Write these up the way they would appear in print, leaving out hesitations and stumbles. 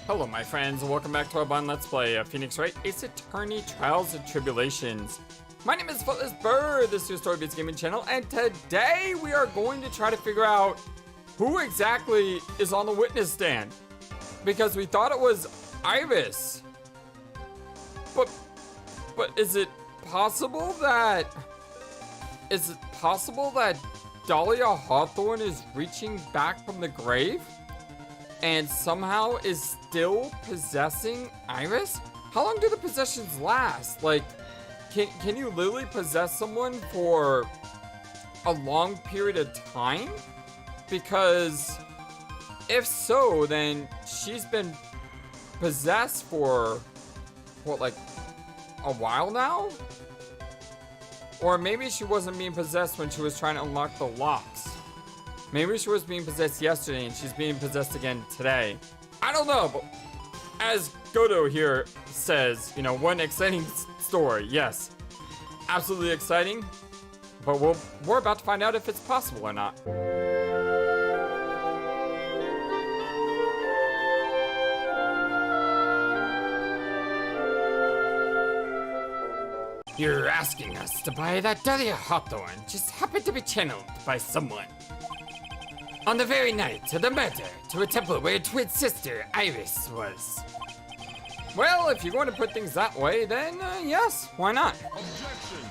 Hello my friends, and welcome back to our Bond Let's Play of Phoenix Wright, Ace Attorney Trials and Tribulations. My name is FlightlessBird, this is your story-based gaming channel, and today we are going to try to figure out who exactly is on the witness stand. Because we thought it was Iris. But is it possible that Dahlia Hawthorne is reaching back from the grave? And somehow is still possessing Iris? How long do the possessions last? Like, can you literally possess someone for a long period of time? Because if so, then she's been possessed for, what, like a while now? Or maybe she wasn't being possessed when she was trying to unlock the locks. Maybe she was being possessed yesterday and she's being possessed again today. I don't know, but as Godo here says, you know, one exciting story. Yes, absolutely exciting. But we're about to find out if it's possible or not. You're asking us to buy that Dahlia Hawthorne just happened to be channeled by someone on the very night of the murder to a temple where twin sister Iris was. Well, if you're going to put things that way, then yes, why not? Objection.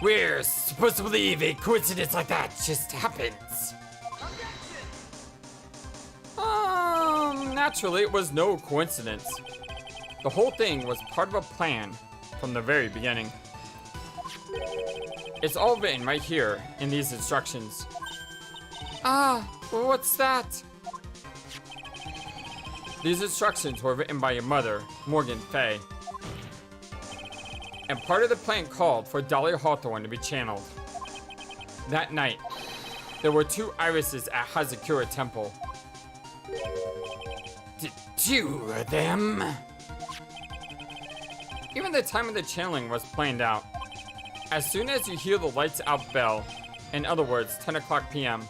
We're supposed to believe a coincidence like that just happens. Naturally, it was no coincidence. The whole thing was part of a plan from the very beginning. It's all written right here in these instructions. What's that? These instructions were written by your mother, Morgan Fay. And part of the plan called for Dahlia Hawthorne to be channeled. That night, there were two irises at Hazakura Temple. Two of them? Even the time of the channeling was planned out. As soon as you hear the lights out bell, in other words, 10 o'clock p.m.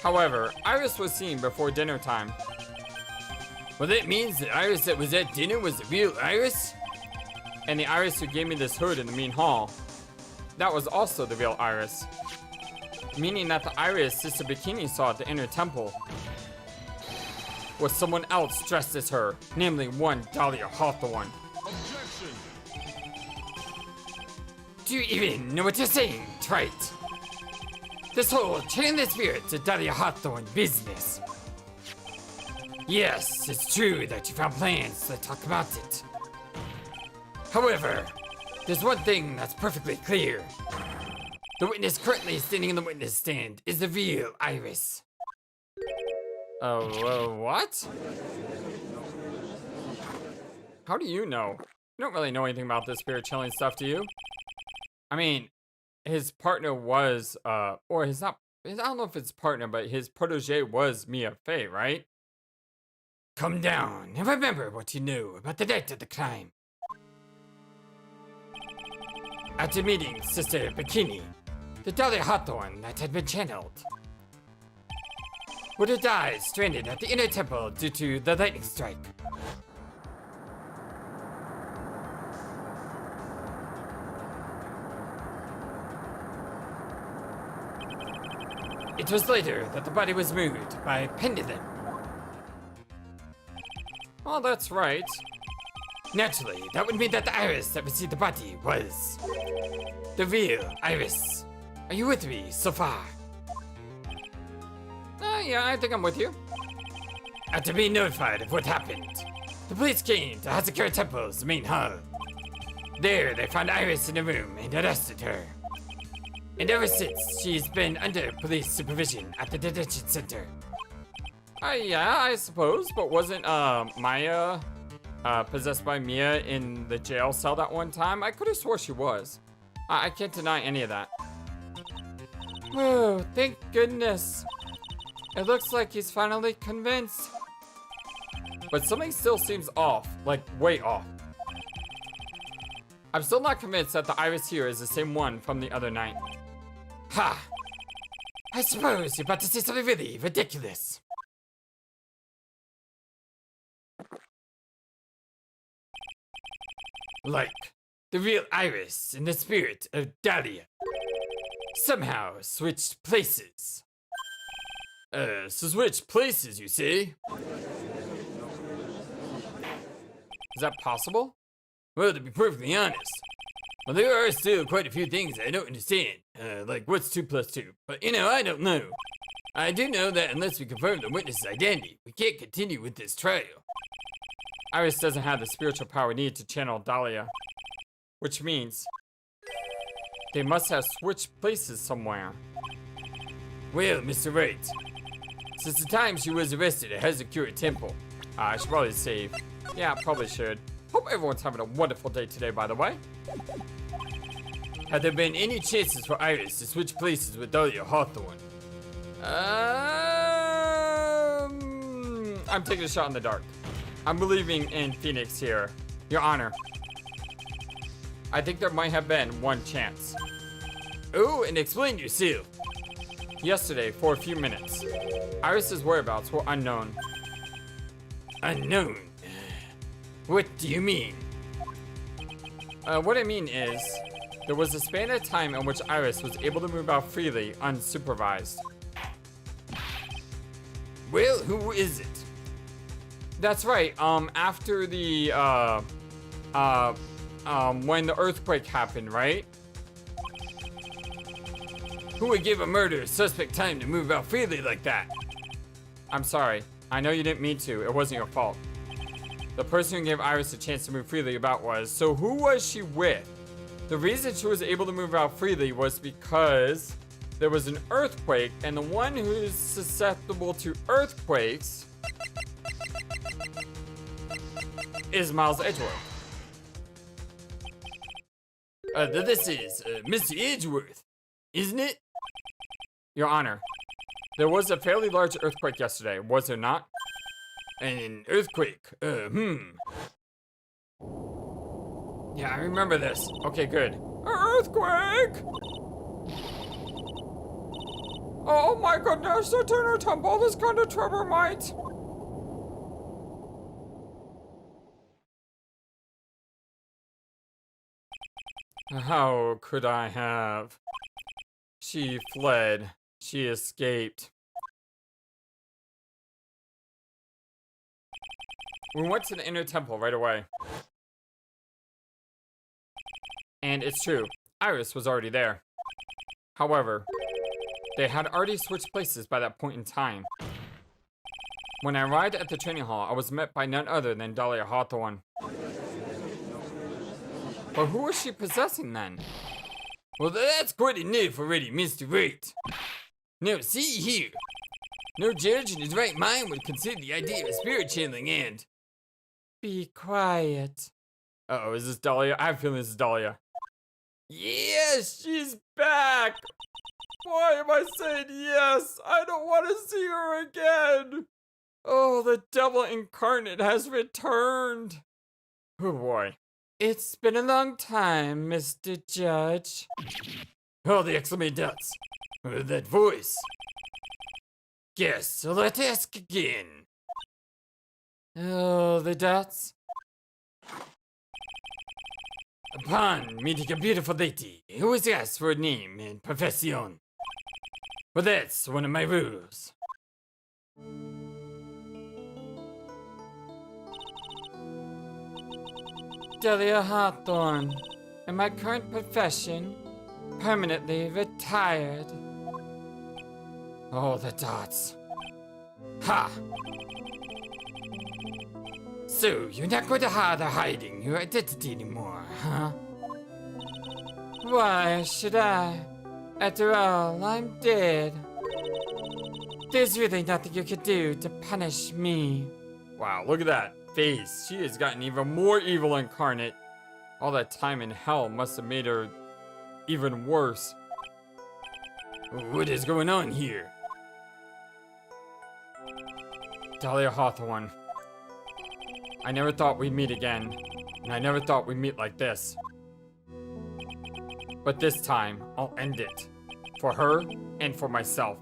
However, Iris was seen before dinner time. Well, that means the Iris that was at dinner was the real Iris? And the Iris who gave me this hood in the main hall, that was also the real Iris. Meaning that the Iris Sister Bikini saw at the inner temple was someone else dressed as her, namely one Dahlia Hawthorne. Objection. Do you even know what you're saying, Trite? This whole chain the spirit to Dahlia Hawthorne business. Yes, it's true that you found plans to talk about it. However, there's one thing that's perfectly clear. The witness currently standing in the witness stand is the real Iris. What? How do you know? You don't really know anything about this spirit chilling stuff, do you? I mean, his partner was, or his not, I don't know if it's partner, but his protege was Mia Fey, right? Come down and remember what you knew about the night of the crime. After meeting Sister Bikini, the Dahlia Hawthorne that had been channeled would have died stranded at the inner temple due to the lightning strike. It was later that the body was moved by a pendulum. Well, that's right. Naturally, that would mean that the Iris that received the body was the real Iris. Are you with me so far? Yeah, I think I'm with you. After being notified of what happened, the police came to Hazakura Temple's main hall. There, they found Iris in a room and arrested her. And ever since, she's been under police supervision at the detention center. Yeah, I suppose, but wasn't Maya possessed by Mia in the jail cell that one time? I could have swore she was. I can't deny any of that. Oh, thank goodness. It looks like he's finally convinced. But something still seems off, like way off. I'm still not convinced that the Iris here is the same one from the other night. Ha! I suppose you're about to say something really ridiculous. Like the real Iris and the spirit of Dahlia somehow switched places. So switch places, you see? Is that possible? Well, to be perfectly honest, well, there are still quite a few things I don't understand. Like what's 2 plus 2? But you know, I don't know. I do know that unless we confirm the witness's identity, we can't continue with this trial. Iris doesn't have the spiritual power needed to channel Dahlia, which means they must have switched places somewhere. Well, Mr. Wright, since the time she was arrested at Hazakura Temple, I should probably save. Yeah, probably should. Hope everyone's having a wonderful day today, by the way. Have there been any chances for Iris to switch places with Dahlia Hawthorne? I'm taking a shot in the dark. I'm believing in Phoenix here. Your Honor. I think there might have been one chance. Oh, and explain yourself. Yesterday, for a few minutes, Iris's whereabouts were unknown. Unknown? What do you mean? What I mean is, there was a span of time in which Iris was able to move out freely, unsupervised. Well, who is it? That's right, after the, when the earthquake happened, right? Who would give a murderer suspect time to move out freely like that? I'm sorry. I know you didn't mean to. It wasn't your fault. The person who gave Iris a chance to move freely about was... So who was she with? The reason she was able to move out freely was because there was an earthquake, and the one who's susceptible to earthquakes is Miles Edgeworth. This is Mr. Edgeworth, isn't it? Your Honor, there was a fairly large earthquake yesterday, was there not? An earthquake, Yeah, I remember this. Okay, good. Earthquake! Oh my goodness, the Turner Temple is kind of Trevor-mite. How could I have? She fled. She escaped. We went to the inner temple right away. And it's true, Iris was already there. However, they had already switched places by that point in time. When I arrived at the training hall, I was met by none other than Dahlia Hawthorne. But who was she possessing then? Well, that's quite enough already, Mr. Wright. Now, see here. No judge in his right mind would consider the idea of spirit channeling and... Be quiet. Uh-oh, is this Dahlia? I have a feeling this is Dahlia. Yes, she's back! Why am I saying yes? I don't want to see her again! Oh, the devil incarnate has returned! Oh boy. It's been a long time, Mr. Judge. Oh, the exclamation dots. That voice. Yes, so let's ask again. Oh, the dots. Upon meeting a beautiful lady who was asked for a name and profession. Well, that's one of my rules. Dahlia Hawthorne, in my current profession, permanently retired. Oh, the dots. Ha! So, you're not going to bother hiding your identity anymore, huh? Why should I? After all, I'm dead. There's really nothing you can do to punish me. Wow, look at that face. She has gotten even more evil incarnate. All that time in hell must have made her even worse. What is going on here? Dahlia Hawthorne. I never thought we'd meet again, and I never thought we'd meet like this. But this time, I'll end it. For her, and for myself.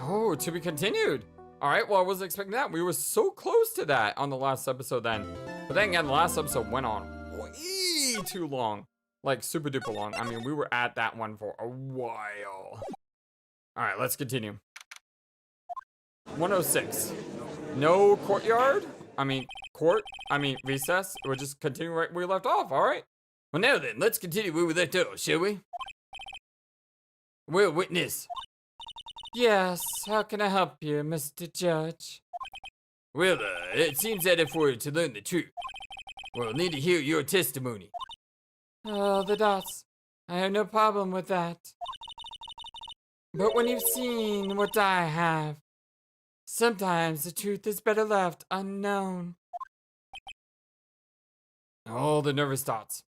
Oh, to be continued. Alright, well, I wasn't expecting that. We were so close to that on the last episode then. But then again, the last episode went on way too long. Like, super duper long. I mean, we were at that one for a while. Alright, let's continue. 106. No courtyard? Recess. We'll just continue right where we left off, alright? Well, now then, let's continue where we left off, shall we? Well, witness. Yes, how can I help you, Mr. Judge? Well, it seems that if we're to learn the truth, we'll need to hear your testimony. Oh, the dots. I have no problem with that. But when you've seen what I have, sometimes the truth is better left unknown. All the nervous thoughts.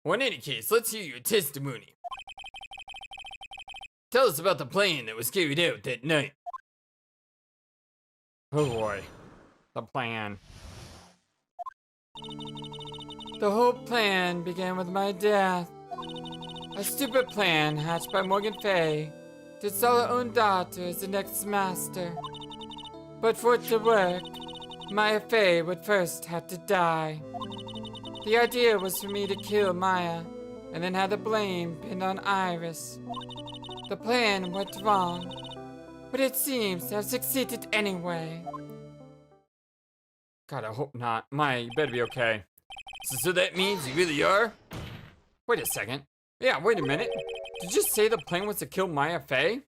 Well, in any case, let's hear your testimony. Tell us about the plan that was carried out that night. Oh boy. The plan. The whole plan began with my death. A stupid plan hatched by Morgan Fay to sell her own daughter as the next master. But for it to work, Maya Fay would first have to die. The idea was for me to kill Maya and then have the blame pinned on Iris. The plan went wrong, but it seems to have succeeded anyway. God, I hope not. Maya, you better be okay. So that means you really are? Wait a second. Yeah, wait a minute. Did you just say the plan was to kill Maya Fay?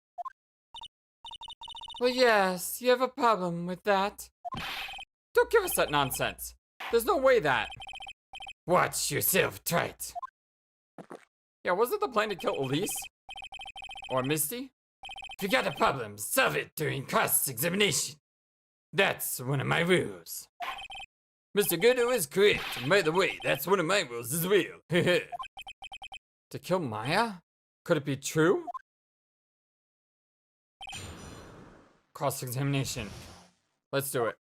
Well, yes, you have a problem with that. Don't give us that nonsense. There's no way that. Watch yourself try it. Yeah, wasn't the plan to kill Elise? Or Misty? If you got a problem, solve it during cross-examination. That's one of my rules. Mr. Goodo is correct. And by the way, that's one of my rules as well. To kill Maya? Could it be true? Cross-examination. Let's do it.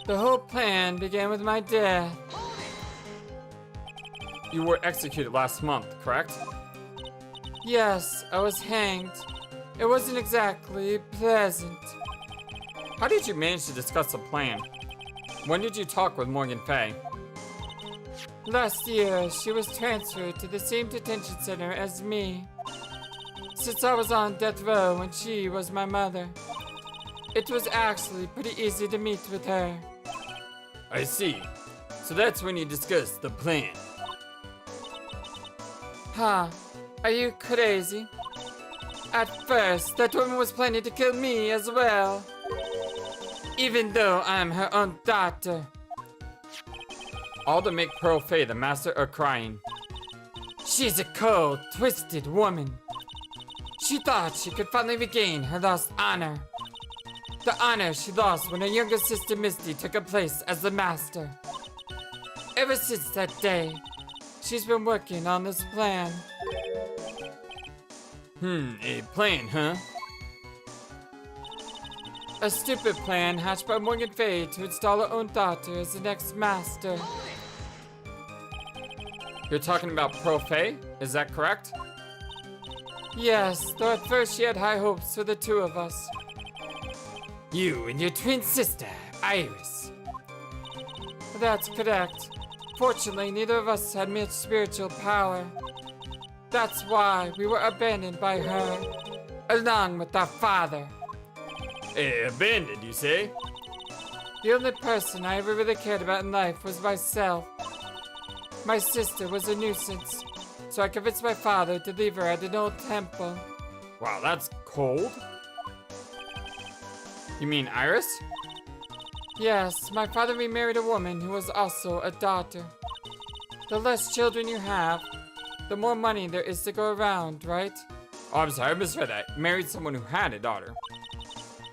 The whole plan began with my death. You were executed last month, correct? Yes, I was hanged. It wasn't exactly pleasant. How did you manage to discuss the plan? When did you talk with Morgan Fay? Last year, she was transferred to the same detention center as me. Since I was on death row when she was my mother, it was actually pretty easy to meet with her. I see. So that's when you discussed the plan. Huh. Are you crazy? At first, that woman was planning to kill me as well. Even though I'm her own daughter. All to make Pearl Fay the master of crying. She's a cold, twisted woman. She thought she could finally regain her lost honor. The honor she lost when her younger sister Misty took her place as the master. Ever since that day, she's been working on this plan. A plan, huh? A stupid plan hatched by Morgan Fay to install her own daughter as the next master. You're talking about Pearl Fay? Is that correct? Yes, though at first she had high hopes for the two of us. You and your twin sister, Iris. That's correct. Fortunately, neither of us had much spiritual power. That's why we were abandoned by her, along with our father. Abandoned, you say? The only person I ever really cared about in life was myself. My sister was a nuisance, so I convinced my father to leave her at an old temple. Wow, that's cold. You mean Iris? Yes, my father remarried a woman who was also a daughter. The less children you have, the more money there is to go around, right? Oh, I'm sorry, I misread that. Married someone who had a daughter.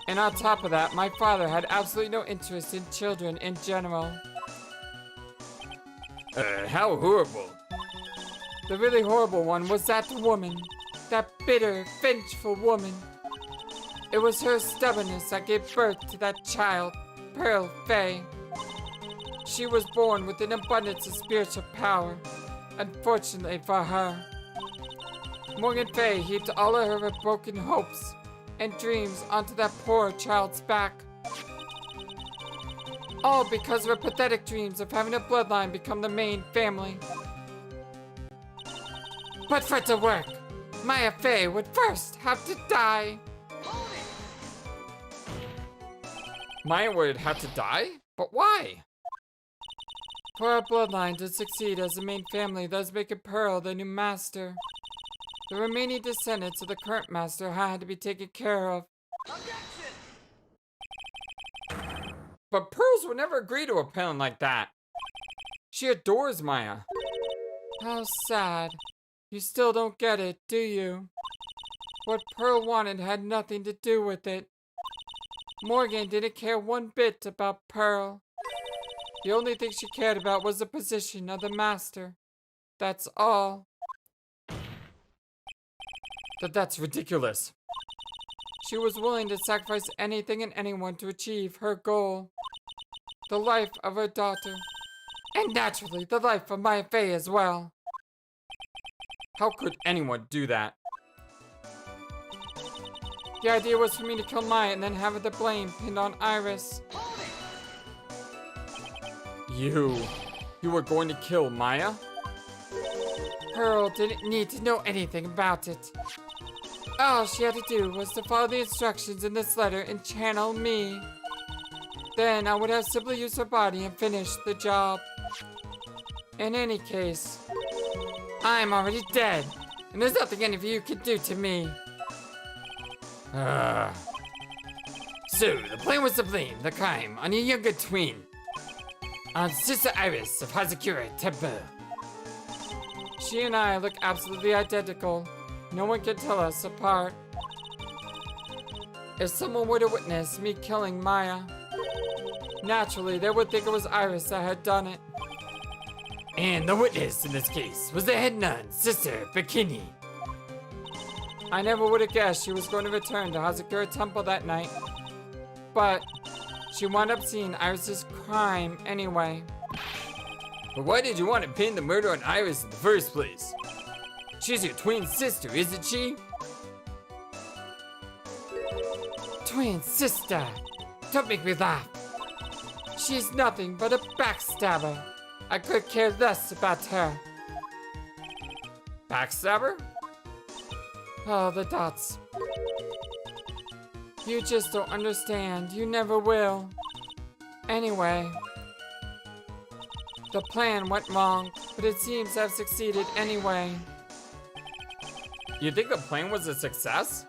And on top of that, my father had absolutely no interest in children in general. How horrible. The really horrible one was that woman. That bitter, vengeful woman. It was her stubbornness that gave birth to that child, Pearl Fay. She was born with an abundance of spiritual power. Unfortunately for her, Morgan Fay heaped all of her broken hopes and dreams onto that poor child's back. All because of her pathetic dreams of having a bloodline become the main family. But for it to work, Maya Fey would first have to die. Maya would have to die? But why? For our bloodline to succeed as the main family, thus making Pearl the new master. The remaining descendants of the current master had to be taken care of. But Pearls would never agree to a plan like that. She adores Maya. How sad. You still don't get it, do you? What Pearl wanted had nothing to do with it. Morgan didn't care one bit about Pearl. The only thing she cared about was the position of the master. That's all. That's ridiculous. She was willing to sacrifice anything and anyone to achieve her goal. The life of her daughter. And naturally, the life of Maya Fey as well. How could anyone do that? The idea was for me to kill Maya and then have the blame pinned on Iris. You were going to kill Maya? Pearl didn't need to know anything about it. All she had to do was to follow the instructions in this letter and channel me. Then I would have simply used her body and finished the job. In any case, I'm already dead, and there's nothing any of you can do to me. So, the plan was to blame the crime on your younger twin. On Sister Iris of Hazakura Temple. She and I look absolutely identical. No one can tell us apart. If someone were to witness me killing Maya, naturally they would think it was Iris that had done it. And the witness in this case was the head nun, Sister Bikini. I never would have guessed she was going to return to Hazakura Temple that night. But she wound up seeing Iris's crime anyway. But why did you want to pin the murder on Iris in the first place? She's your twin sister, isn't she? Twin sister? Don't make me laugh. She's nothing but a backstabber. I could care less about her. Backstabber? Oh, the dots. You just don't understand. You never will. Anyway. The plan went wrong, but it seems to have succeeded anyway. You think the plan was a success?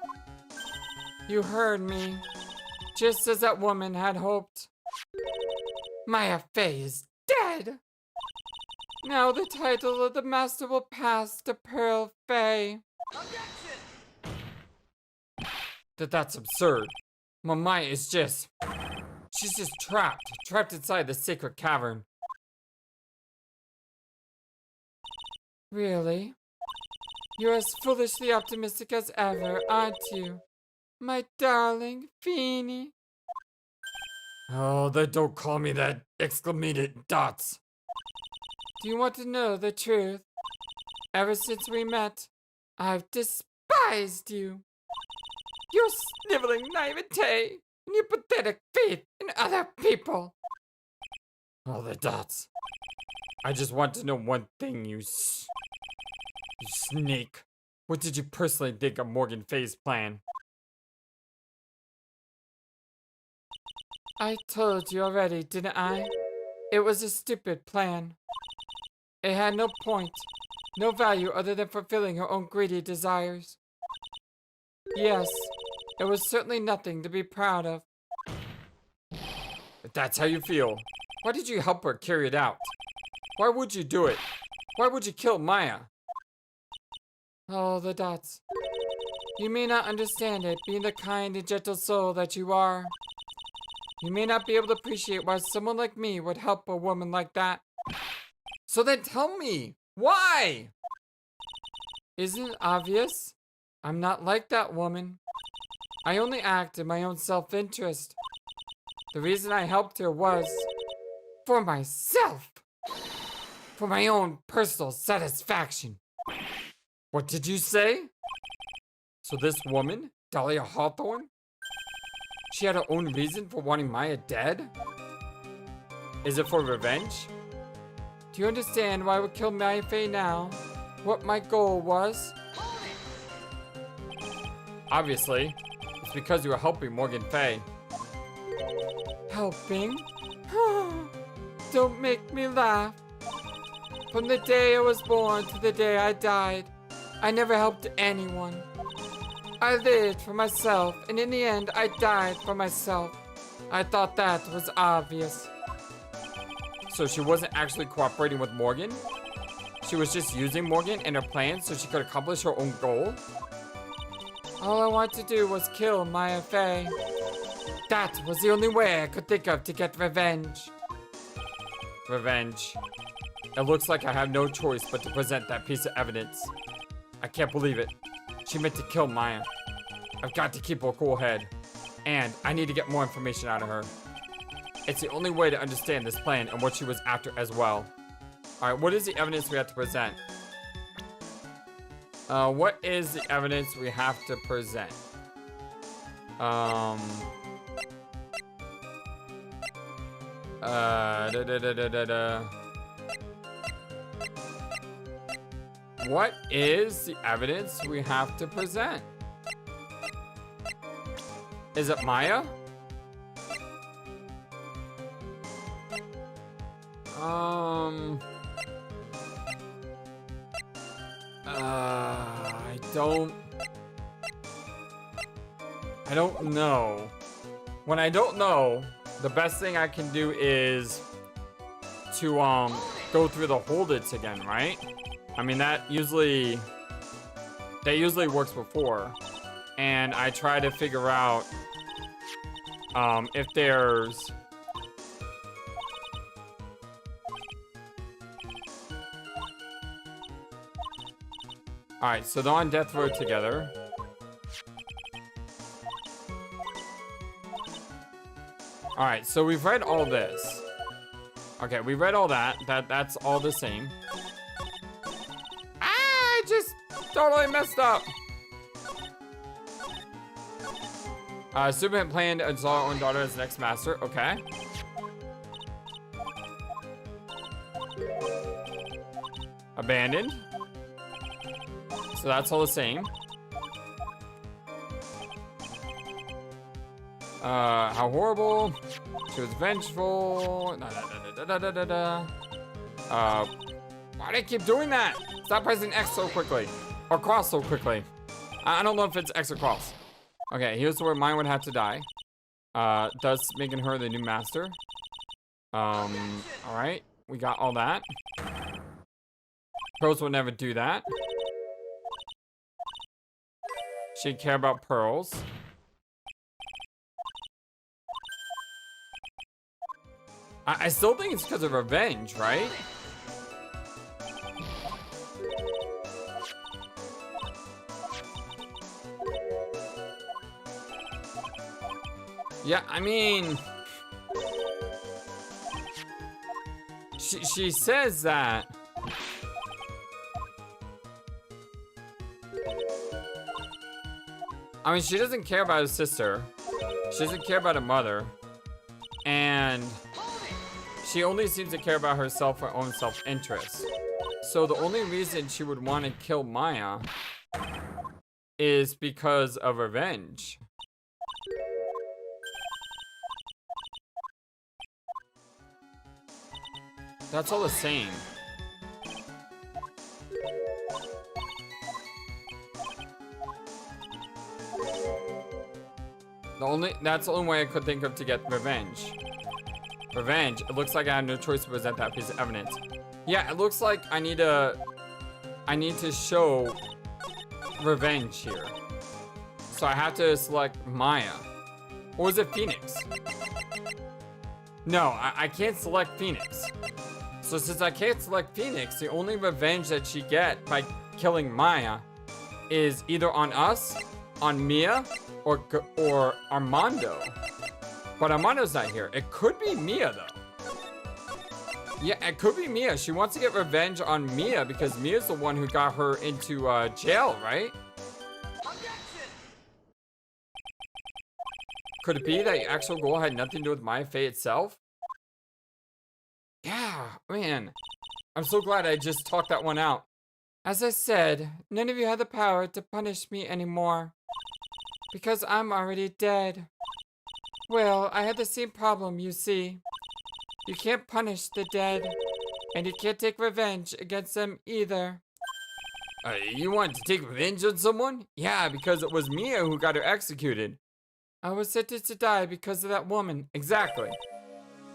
You heard me. Just as that woman had hoped. Maya Fey is dead! Now the title of the master will pass to Pearl Fey. That's absurd. Maya is just... She's just trapped inside the sacred cavern. Really? You're as foolishly optimistic as ever, aren't you? My darling Feeny. Oh, don't call me that! Exclamated dots. Do you want to know the truth? Ever since we met, I've despised you. Your sniveling naivete and your pathetic faith in other people. Oh, the dots. I just want to know one thing, you snake. What did you personally think of Morgan Fey's plan? I told you already, didn't I? It was a stupid plan. It had no point, no value other than fulfilling her own greedy desires. Yes, it was certainly nothing to be proud of. If that's how you feel, why did you help her carry it out? Why would you do it? Why would you kill Maya? Oh, the dots. You may not understand it, being the kind and gentle soul that you are. You may not be able to appreciate why someone like me would help a woman like that. So then tell me, why? Isn't it obvious? I'm not like that woman. I only act in my own self-interest. The reason I helped her was for myself. For my own personal satisfaction. What did you say? So this woman, Dahlia Hawthorne, she had her own reason for wanting Maya dead? Is it for revenge? Do you understand why I would kill Maya Fey now? What my goal was? Obviously, it's because you were helping Morgan Fey. Helping? Don't make me laugh. From the day I was born to the day I died, I never helped anyone. I lived for myself, and in the end, I died for myself. I thought that was obvious. So she wasn't actually cooperating with Morgan? She was just using Morgan and her plan so she could accomplish her own goal? All I wanted to do was kill Maya Fey. That was the only way I could think of to get revenge. Revenge. It looks like I have no choice but to present that piece of evidence. I can't believe it. She meant to kill Maya. I've got to keep a cool head. And I need to get more information out of her. It's the only way to understand this plan and what she was after as well. Alright, what is the evidence we have to present? What is the evidence we have to present? What is the evidence we have to present? Is it Maya? I don't know. When I don't know, the best thing I can do is to go through the hold it's again, right? I mean that usually works before, and I try to figure out if there's alright, so they're on death row together. Alright, so we've read all this. Okay, we read all that. That's all the same. I just totally messed up. Superman planned to install her own daughter as the next master. Okay. Abandoned. So that's all the same. How horrible. She was vengeful. Why do I keep doing that? Stop pressing X so quickly. Or cross so quickly. I don't know if it's X or cross. Okay, here's where mine would have to die. Thus making her the new master. Alright. We got all that. Pearls will never do that. She'd care about pearls. I still think it's because of revenge, right? Yeah, I mean... She says that... I mean, she doesn't care about her sister. She doesn't care about her mother. And... she only seems to care about herself, her own self-interest. So the only reason she would want to kill Maya is because of revenge. That's all the same. That's the only way I could think of to get revenge. Revenge. It looks like I have no choice to present that piece of evidence. Yeah, it looks like I need to show revenge here. So I have to select Maya. Or is it Phoenix? No, I can't select Phoenix. So since I can't select Phoenix, the only revenge that she get by killing Maya is either on us, on Mia, or Armando. But Armando's not here. It could be Mia, though. Yeah, it could be Mia. She wants to get revenge on Mia because Mia's the one who got her into jail, right? Objection! Could it be that your actual goal had nothing to do with Maya Fey itself? Yeah, man. I'm so glad I just talked that one out. As I said, none of you have the power to punish me anymore. Because I'm already dead. Well, I had the same problem, you see. You can't punish the dead. And you can't take revenge against them either. You wanted to take revenge on someone? Yeah, because it was Mia who got her executed. I was sentenced to die because of that woman. Exactly.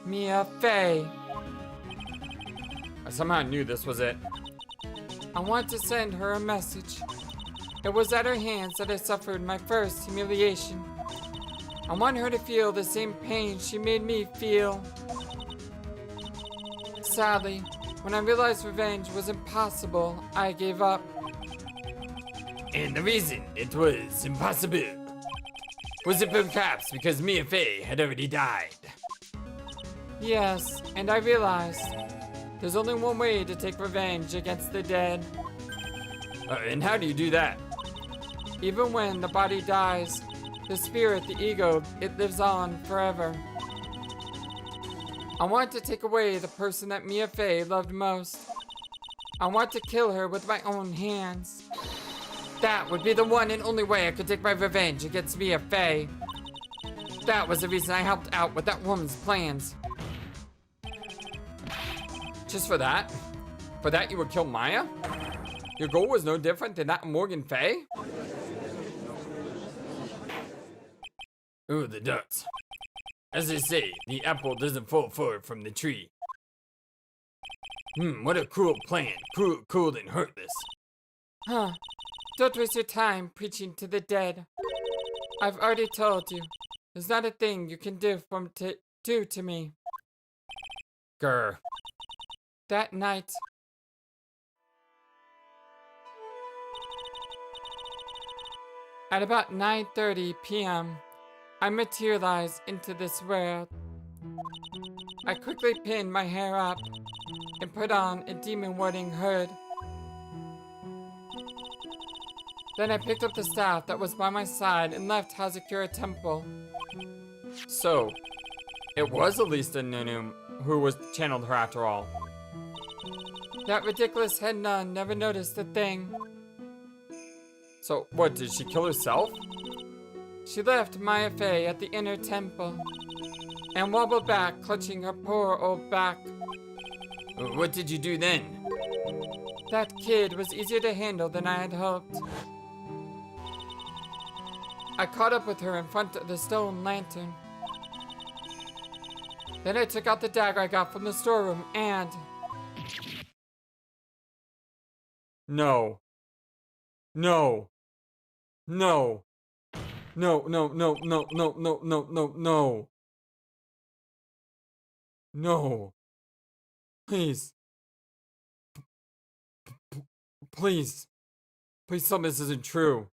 Mia Fey. I somehow knew this was it. I want to send her a message. It was at her hands that I suffered my first humiliation. I want her to feel the same pain she made me feel. Sadly, when I realized revenge was impossible, I gave up. And the reason it was impossible was it perhaps because Mia Fey had already died? Yes, and I realized there's only one way to take revenge against the dead. And how do you do that? Even when the body dies, the spirit, the ego, it lives on forever. I want to take away the person that Mia Fey loved most. I want to kill her with my own hands. That would be the one and only way I could take my revenge against Mia Fey. That was the reason I helped out with that woman's plans. Just for that? For that you would kill Maya? Your goal was no different than that of Morgan Fey? Ooh, the nuts. As they say, the apple doesn't fall far from the tree. What a cruel plan. Cruel, cold, and heartless. Huh. Don't waste your time preaching to the dead. I've already told you. There's not a thing you can do to me. Grr. That night, at about 9:30 p.m., I materialized into this world. I quickly pinned my hair up and put on a demon-warding hood. Then I picked up the staff that was by my side and left Hazakura Temple. So, it was Alista Nunu who was channeled her after all. That ridiculous head nun never noticed a thing. So, what, did she kill herself? She left Maya Fey at the inner temple and wobbled back, clutching her poor old back. What did you do then? That kid was easier to handle than I had hoped. I caught up with her in front of the stone lantern. Then I took out the dagger I got from the storeroom and... No. No. No. No, no, no, no, no, no, no, no, no. No. Please. Please. Please tell me this isn't true.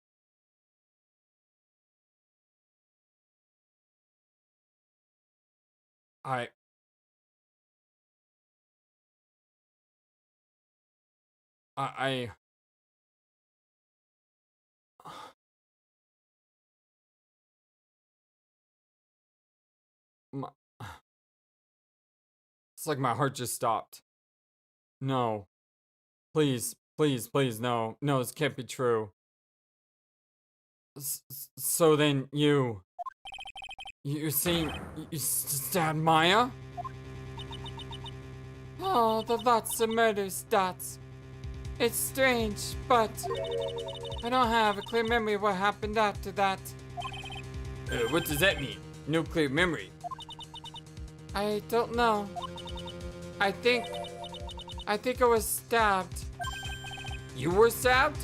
My, it's like my heart just stopped. No. Please, please, please, no. No, this can't be true. So then you're saying you stabbed Maya? Oh, the lots of murder stats. It's strange, but I don't have a clear memory of what happened after that. What does that mean? No clear memory? I don't know. I think I was stabbed. You were stabbed?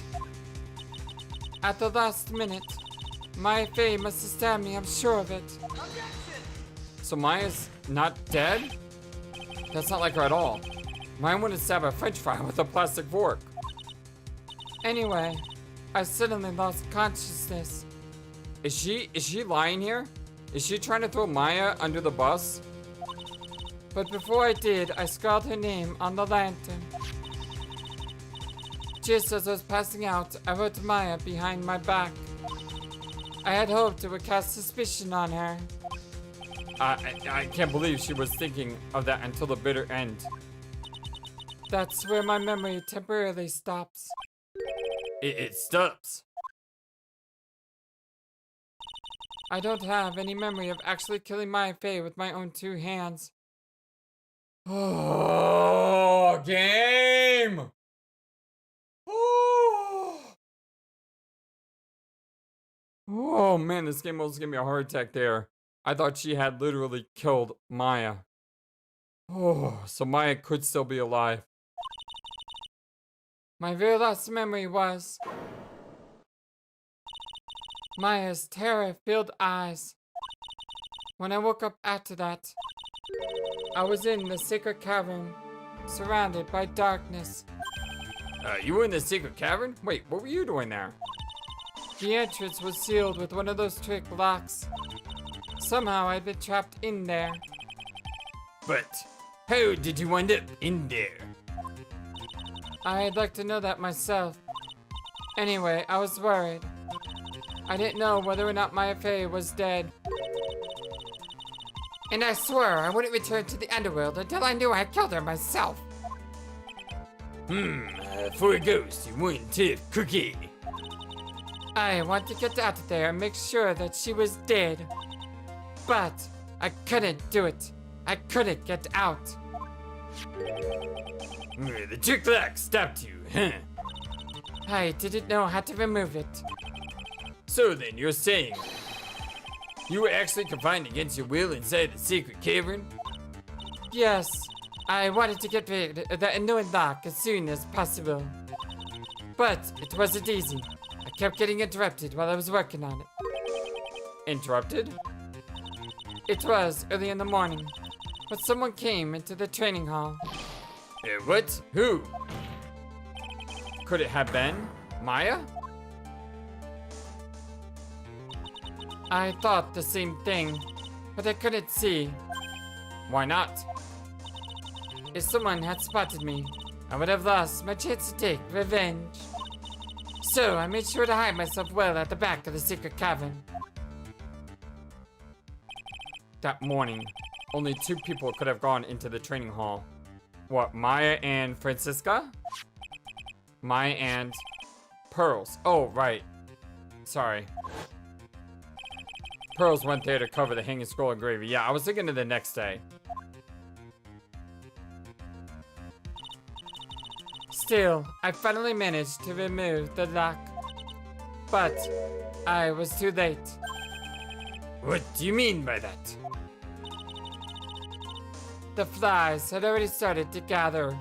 At the last minute. Maya Fey must have stabbed me, I'm sure of it. So Maya's not dead? That's not like her at all. Maya wouldn't stab a french fry with a plastic fork. Anyway, I suddenly lost consciousness. Is she lying here? Is she trying to throw Maya under the bus? But before I did, I scrawled her name on the lantern. Just as I was passing out, I wrote Maya behind my back. I had hoped it would cast suspicion on her. I can't believe she was thinking of that until the bitter end. That's where my memory temporarily stops. It stops? I don't have any memory of actually killing Maya Fey with my own 2 hands. Oh, game! Oh man, this game almost gave me a heart attack there. I thought she had literally killed Maya. Oh, so Maya could still be alive. My very last memory was Maya's terror-filled eyes. When I woke up after that, I was in the secret cavern, surrounded by darkness. You were in the secret cavern? Wait, what were you doing there? The entrance was sealed with one of those trick locks. Somehow I'd been trapped in there. But how did you wind up in there? I'd like to know that myself. Anyway, I was worried. I didn't know whether or not Maya Fey was dead. And I swore I wouldn't return to the underworld until I knew I killed her myself. For a ghost, you one tough cookie. I want to get out of there and make sure that she was dead. But I couldn't do it. I couldn't get out. The trick lock stopped you, huh? I didn't know how to remove it. So then you're saying you were actually confined against your will inside the secret cavern? Yes. I wanted to get rid of the annoying lock as soon as possible. But it wasn't easy. I kept getting interrupted while I was working on it. Interrupted? It was early in the morning, but someone came into the training hall. What? Who? Could it have been Maya? I thought the same thing, but I couldn't see. Why not? If someone had spotted me, I would have lost my chance to take revenge. So I made sure to hide myself well at the back of the secret cavern. That morning, only 2 people could have gone into the training hall. What, Maya and Francisca? Maya and Pearls. Oh, right. Sorry. Pearls went there to cover the hanging skull and gravy. Yeah, I was thinking of the next day. Still, I finally managed to remove the lock. But I was too late. What do you mean by that? The flies had already started to gather.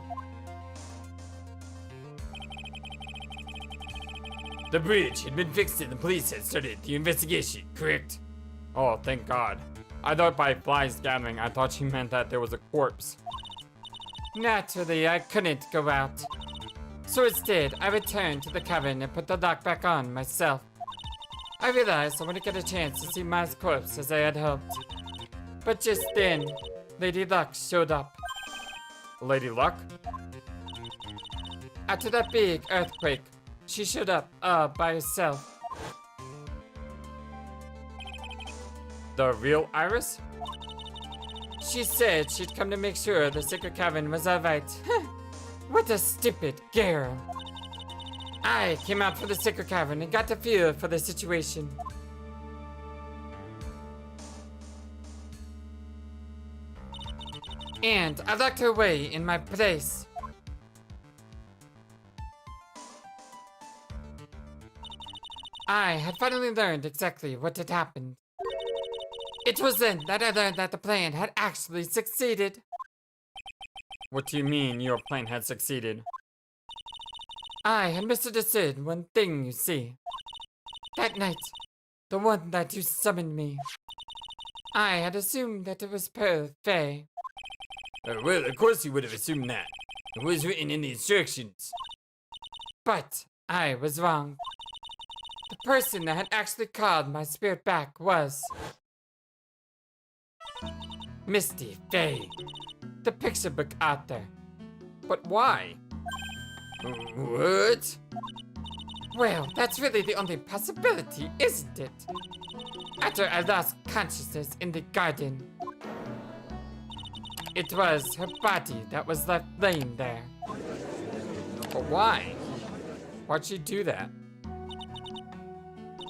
The bridge had been fixed and the police had started the investigation, correct? Oh, thank God. I thought by flies gathering, I thought she meant that there was a corpse. Naturally, I couldn't go out. So instead, I returned to the cavern and put the lock back on myself. I realized I wouldn't get a chance to see Maya's corpse as I had hoped. But just then, Lady Luck showed up. Lady Luck? After that big earthquake, she showed up by herself. The real Iris? She said she'd come to make sure the secret cavern was alright. What a stupid girl. I came out for the secret cavern and got a feel for the situation. And I locked her away in my place. I had finally learned exactly what had happened. It was then that I learned that the plan had actually succeeded. What do you mean your plan had succeeded? I had misunderstood one thing, you see. That night, the one that you summoned me, I had assumed that it was Pearl Fey. Well, of course you would have assumed that. It was written in the instructions. But I was wrong. The person that had actually called my spirit back was Misty Fey, the picture book author. But why? What? Well, that's really the only possibility, isn't it? After I lost consciousness in the garden, it was her body that was left laying there. But why? Why'd she do that?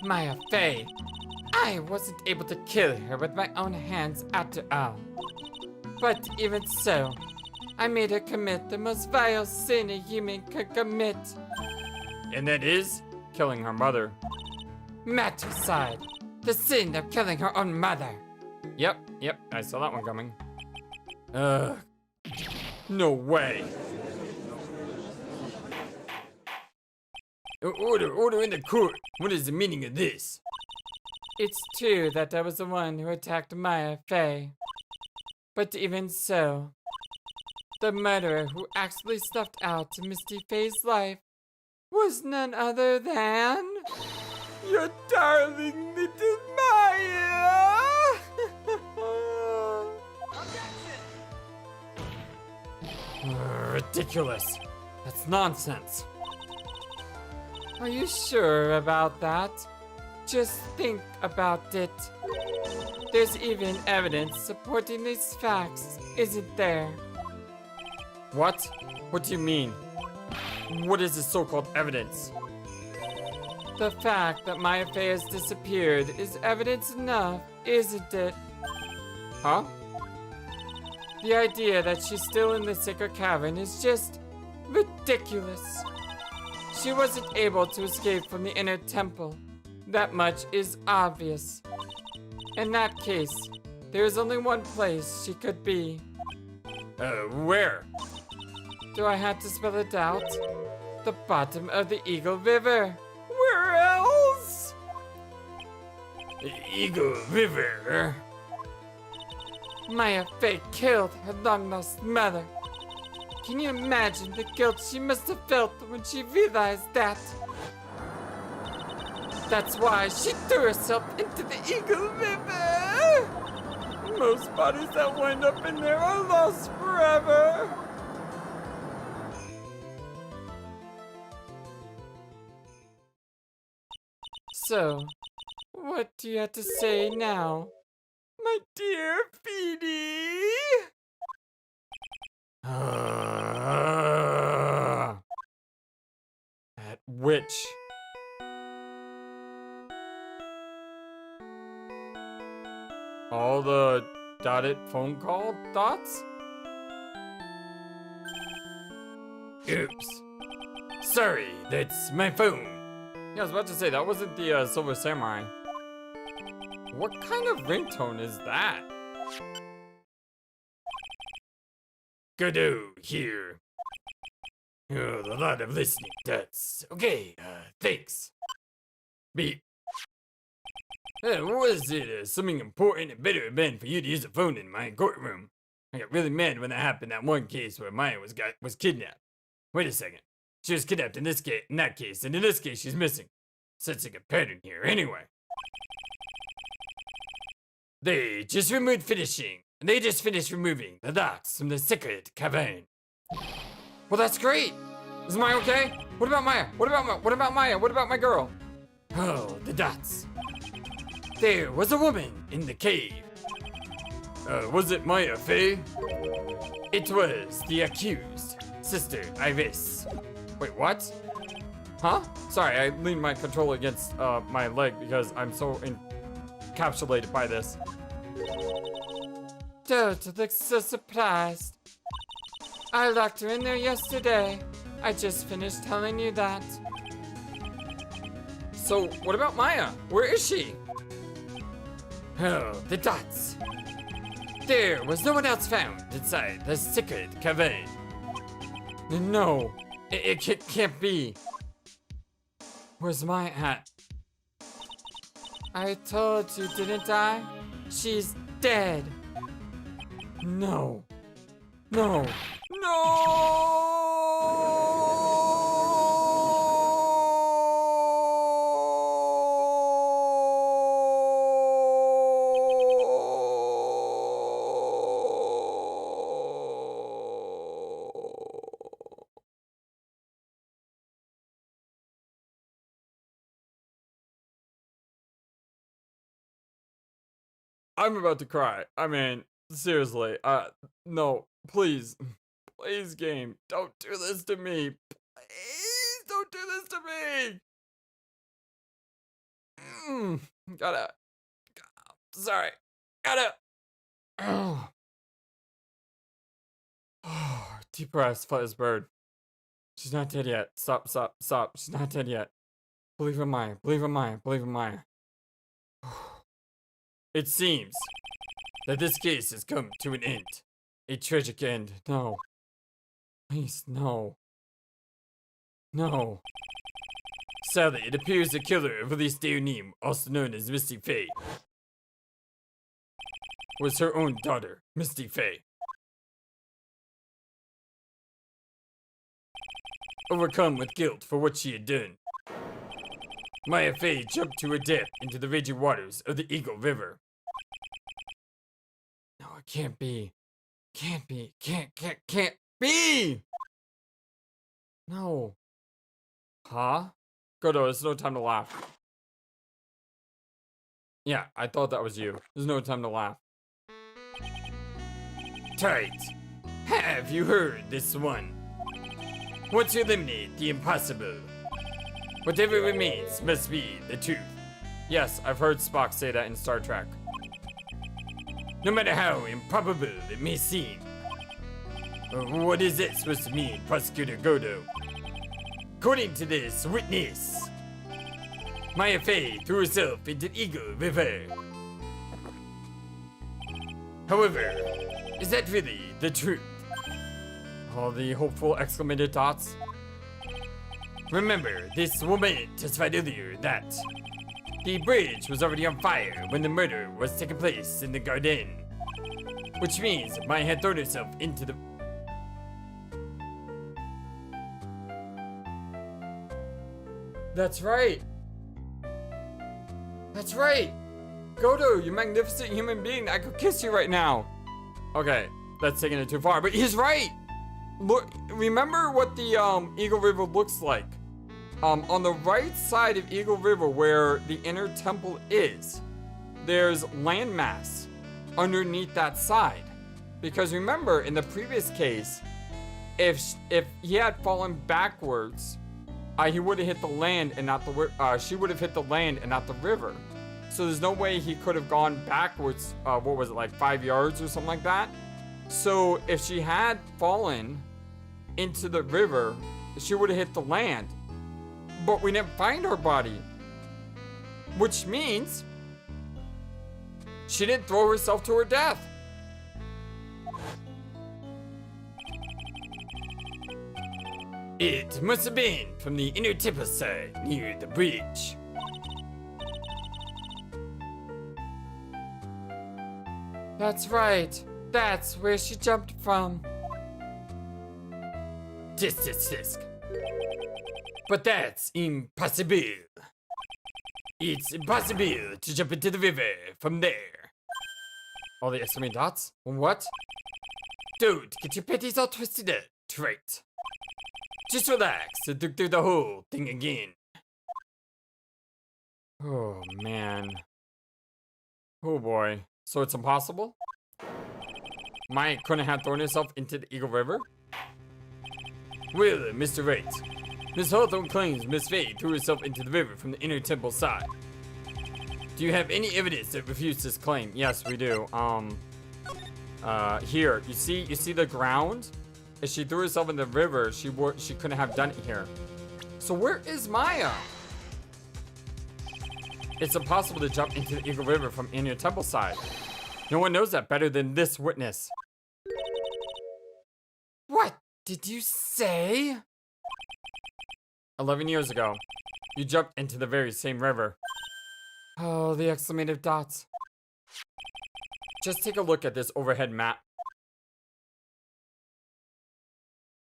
Maya Fey, I wasn't able to kill her with my own hands after all. But even so, I made her commit the most vile sin a human could commit. And that is killing her mother. Matricide, the sin of killing her own mother. Yep, I saw that one coming. Ugh, no way. Order in the court. What is the meaning of this? It's true that I was the one who attacked Maya Fey. But even so, the murderer who actually snuffed out Misty Fey's life was none other than your darling little Maya! Ridiculous. That's nonsense. Are you sure about that? Just think about it. There's even evidence supporting these facts, isn't there? What? What do you mean? What is this so-called evidence? The fact that Maya Fey has disappeared is evidence enough, isn't it? Huh? The idea that she's still in the sacred cavern is just ridiculous. She wasn't able to escape from the inner temple. That much is obvious. In that case, there is only one place she could be. Where? Do I have to spell it out? The bottom of the Eagle River. Where else? Eagle River? Maya Fey killed her long-lost mother. Can you imagine the guilt she must have felt when she realized that? That's why she threw herself into the Eagle River! Most bodies that wind up in there are lost forever! So, what do you have to say now? My dear Feedy! That witch. All the dotted phone call dots? Oops. Sorry, that's my phone. Yeah, I was about to say, that wasn't the Silver Samurai. What kind of ringtone is that? Godot here. Oh, a lot of listening, that's okay, thanks. Beep. Was it something important and better than for you to use a phone in my courtroom? I got really mad when that happened, that one case where Maya was kidnapped. Wait a second. She was kidnapped in that case, and in this case she's missing. Sensing a pattern here, anyway. They just finished removing the dots from the secret cavern. Well, that's great. Is Maya okay? What about Maya? What about Maya? What about my girl? Oh, the dots. There was a woman in the cave. Was it Maya Fey? It was the accused, Sister Iris. Wait, what? Huh? Sorry, I leaned my controller against my leg because I'm so encapsulated by this. Don't look so surprised. I locked her in there yesterday. I just finished telling you that. So, what about Maya? Where is she? Oh, the dots. There was no one else found inside the secret cavern. No, it can't be. Where's Maya at? I told you, didn't I? She's dead. No. No. I'm about to cry. I mean, seriously. No, please. Please, game. Don't do this to me. Please don't do this to me. Gotta. Sorry. Gotta. Oh. Deep breaths, FlightlessBird. She's not dead yet. Stop. She's not dead yet. Believe in Maya. Believe in Maya. It seems that this case has come to an end. A tragic end. No. Please, no. No. Sadly, it appears the killer of Elise Deonim, also known as Misty Faye, was her own daughter, Misty Faye. Overcome with guilt for what she had done, Maya Faye jumped to her death into the raging waters of the Eagle River. No, it can't be. Can't be. Can't be! No. Huh? Godo, there's no time to laugh. Yeah, I thought that was you. There's no time to laugh. Tight. Have you heard this one? Once you eliminate the impossible, whatever remains must be the truth. Yes, I've heard Spock say that in Star Trek. No matter how improbable it may seem. What is it supposed to mean, Prosecutor Godo? According to this witness, Maya Faye threw herself into the Eagle River. However, is that really the truth? All the hopeful exclamated dots. Remember, this woman testified earlier that the bridge was already on fire when the murder was taking place in the garden. Which means Maya had thrown herself into the... That's right. That's right. Godo, you magnificent human being. I could kiss you right now. Okay, that's taking it too far, but he's right. Look, remember what the Eagle River looks like. On the right side of Eagle River where the inner temple is, there's landmass underneath that side. Because remember, in the previous case, if he had fallen backwards, he would have hit the land and not the she would have hit the land and not the river. So there's no way he could have gone backwards, what was it, like 5 yards or something like that? So if she had fallen into the river, she would have hit the land. But we didn't find her body. Which means she didn't throw herself to her death. It must have been from the inner temple side near the bridge. That's right. That's where she jumped from. Tisk. But that's impossible. It's impossible to jump into the river from there. All the exclamation dots? What? Don't get your panties all twisted up, Wright. Just relax and look through the whole thing again. Oh, man. Oh, boy. So it's impossible? Maya couldn't have thrown herself into the Eagle River? Well, Mr. Wright, Miss Hawthorne claims Miss Faye threw herself into the river from the inner temple side. Do you have any evidence that refutes this claim? Yes, we do. Here, you see the ground? If she threw herself in the river, she couldn't have done it here. So where is Maya? It's impossible to jump into the Eagle River from inner temple side. No one knows that better than this witness. What did you say? 11 years ago, you jumped into the very same river. Oh, the exclamative dots. Just take a look at this overhead map.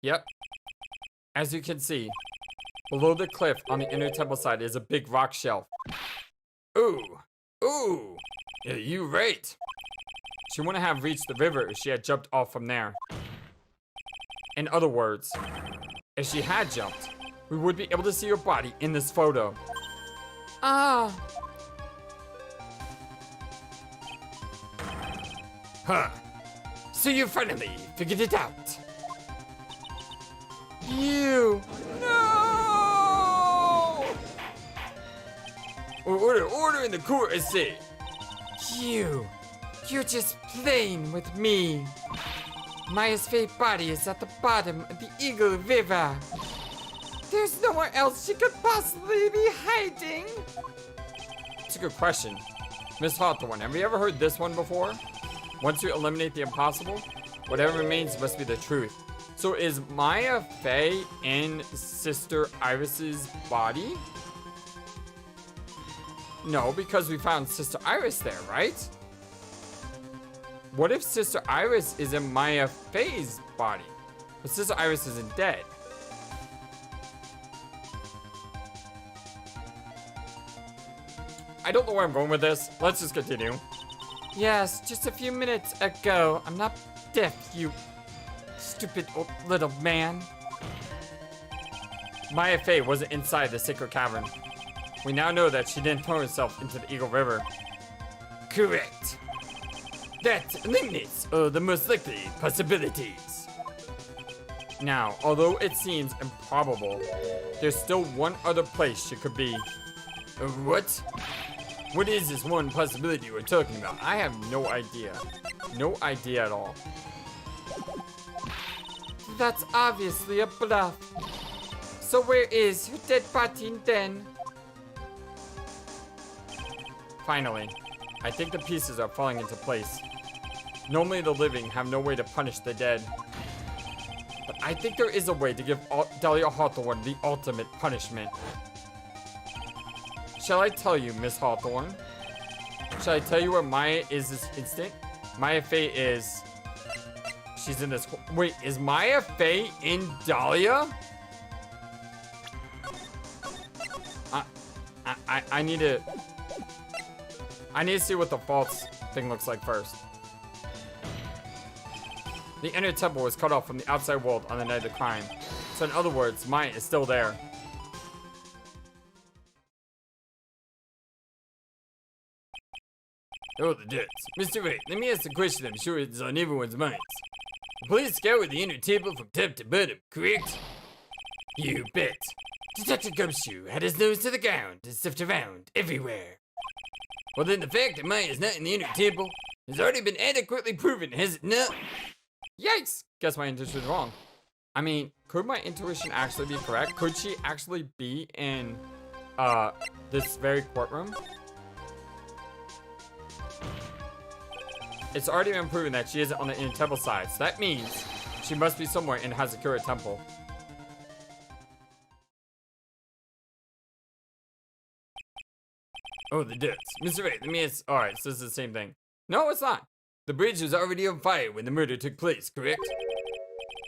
Yep. As you can see, below the cliff on the inner temple side is a big rock shelf. Ooh. Yeah, you right. She wouldn't have reached the river if she had jumped off from there. In other words, if she had jumped, we would be able to see her body in this photo. Huh. So you finally figured it out. You. No! Order in the court, I say. You're just playing with me. Maya's fake body is at the bottom of the Eagle River. There's nowhere else she could possibly be hiding. It's a good question. Miss Hawthorne, have you ever heard this one before? Once you eliminate the impossible, whatever remains must be the truth. So is Maya Fey in Sister Iris's body? No, because we found Sister Iris there, right? What if Sister Iris is in Maya Fey's body? But Sister Iris isn't dead. I don't know where I'm going with this. Let's just continue. Yes, just a few minutes ago. I'm not deaf, you stupid old little man. Maya Fey wasn't inside the sacred cavern. We now know that she didn't throw herself into the Eagle River. Correct. That eliminates the most likely possibilities. Now, although it seems improbable, there's still one other place she could be. What? What is this one possibility we're talking about? I have no idea. No idea at all. That's obviously a bluff. So where is her dead body then? Finally, I think the pieces are falling into place. Normally the living have no way to punish the dead. But I think there is a way to give Dahlia Hawthorne the ultimate punishment. Shall I tell you, Miss Hawthorne? Shall I tell you where Maya is this instant? Maya Fey is... She's in this... Wait, is Maya Fey in Dahlia? I need to... I need to see what the false thing looks like first. The inner temple was cut off from the outside world on the night of the crime. So in other words, Maya is still there. Oh, the debts. Mr. Wright, let me ask a question I'm sure it's on everyone's minds. The police scoured the inner temple from top to bottom, correct? You bet. Detective Gumshoe had his nose to the ground and sniffed around everywhere. Well then the fact that Maya is not in the inner temple has already been adequately proven, has it not? Yikes! Guess my intuition was wrong. I mean, could my intuition actually be correct? Could she actually be in, this very courtroom? It's already been proven that she isn't on the inner temple side, so that means she must be somewhere in Hazakura Temple. Oh, the debts. Mr. Wright, let me ask. Alright, so this is the same thing. No, it's not. The bridge was already on fire when the murder took place, correct?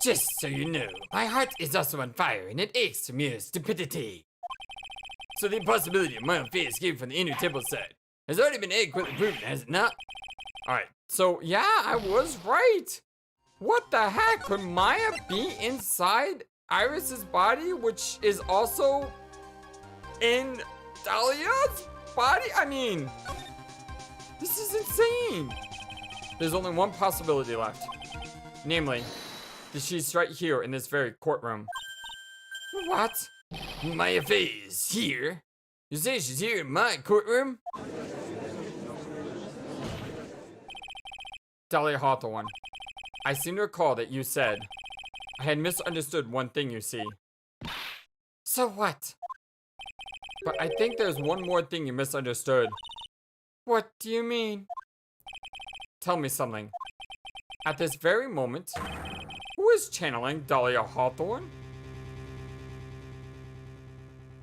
Just so you know, my heart is also on fire and it aches from your stupidity. So the impossibility of Maya Fey escaping from the inner temple side has already been adequately proven, has it not? Alright, so yeah, I was right. What the heck? Could Maya be inside Iris's body, which is also in Dahlia's body? I mean, this is insane. There's only one possibility left. Namely, that she's right here in this very courtroom. What? Maya Fey is here? You say she's here in my courtroom? Dahlia Hawthorne, I seem to recall that you said I had misunderstood one thing, you see. So what? But I think there's one more thing you misunderstood. What do you mean? Tell me something. At this very moment, who is channeling Dahlia Hawthorne?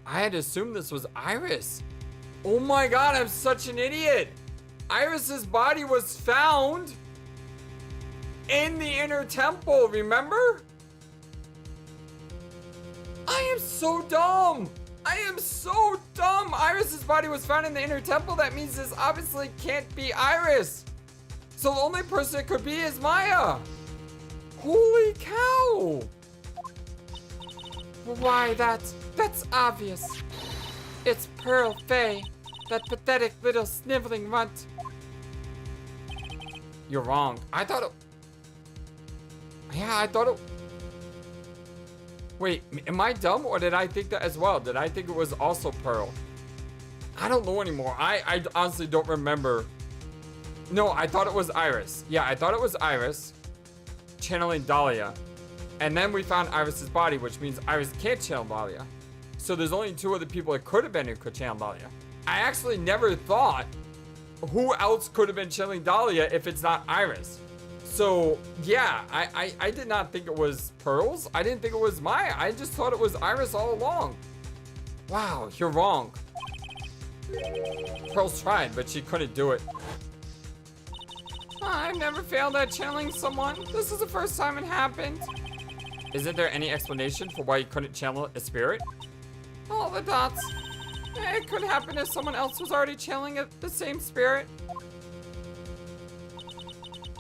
I had assumed this was Iris. Oh my god, I'm such an idiot! Iris's body was found in the inner temple, remember? I am so dumb! I am so dumb! Iris's body was found in the inner temple. That means this obviously can't be Iris. So the only person it could be is Maya. Holy cow! Why, that's obvious. It's Pearl Fey, that pathetic little sniveling runt. You're wrong. I thought it... Yeah, I thought it... Wait, am I dumb or did I think that as well? Did I think it was also Pearl? I don't know anymore. I honestly don't remember. No, I thought it was Iris. Yeah, I thought it was Iris channeling Dahlia. And then we found Iris's body, which means Iris can't channel Dahlia. So there's only two other people it could have been who could channel Dahlia. I actually never thought who else could have been channeling Dahlia if it's not Iris. So yeah, I did not think it was Pearls. I didn't think it was Maya. I just thought it was Iris all along. Wow, you're wrong. Pearls tried, but she couldn't do it. I've never failed at channeling someone. This is the first time it happened. Isn't there any explanation for why you couldn't channel a spirit? All the dots. It could happen if someone else was already channeling the same spirit.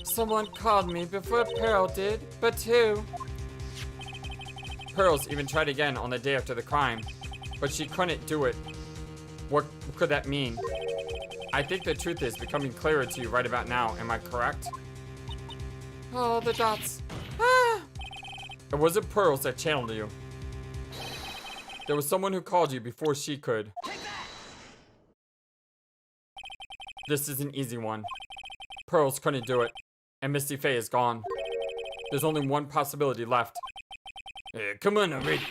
Someone called me before Pearl did, but who? Pearls even tried again on the day after the crime, but she couldn't do it. What could that mean? I think the truth is becoming clearer to you right about now. Am I correct? Oh, the dots. Ah! It wasn't Pearls that channeled you. There was someone who called you before she could. This is an easy one. Pearls couldn't do it, and Misty Faye is gone. There's only one possibility left. Come on already.